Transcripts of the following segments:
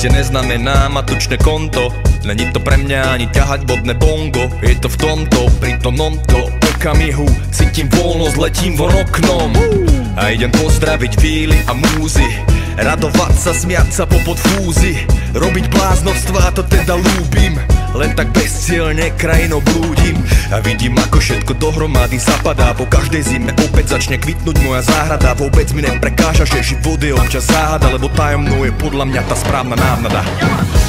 Šťastie neznamená mať tučné konto, není to pre mňa ani ťahať bodné bongo. Je to v tomto, pri tomto okamihu cítim voľnosť, letím von oknom a idem pozdraviť víly a múzy, radovať sa, smiať sa popod fúzy, robiť bláznovstvá, to teda ľúbim. Len tak bezcielne krajinou blúdim a vidím, ako všetko dohromady zapadá. Po každej zime opäť začne kvitnúť moja záhrada. Vôbec mi neprekáža, že život je občas záhada, lebo tajomnou je podľa mňa tá správna návnada.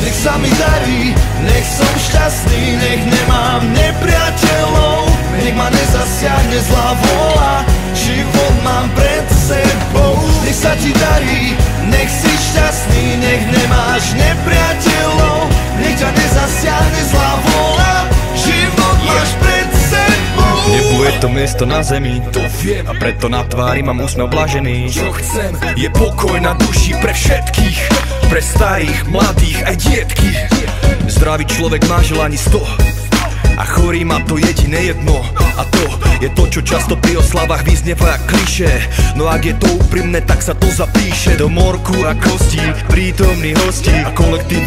Nech sa mi darí, nech som šťastný, nech nemám nepriateľov, nech ma nezasiahne zlá vôľa, život mám pred sebou. Nech sa ti darí, nech si šťastný, nech nemáš nepriateľov, nech ťa nezasiahne zlá vôľa, život máš pred sebou. Nebo je to miesto na zemi, to viem, a preto na tvári mám úsmev blažený. Čo chcem, je pokoj na duši pre všetkých, pre starých, mladých aj dietky. Zdravý človek má želaní 100 a chorý má to jediné jedno, a to je to, čo často pri oslavách vyznieva jak klišé. No ak je to úprimné, tak sa to zapíše do morku a kostí prítomných hostí a kolektivity.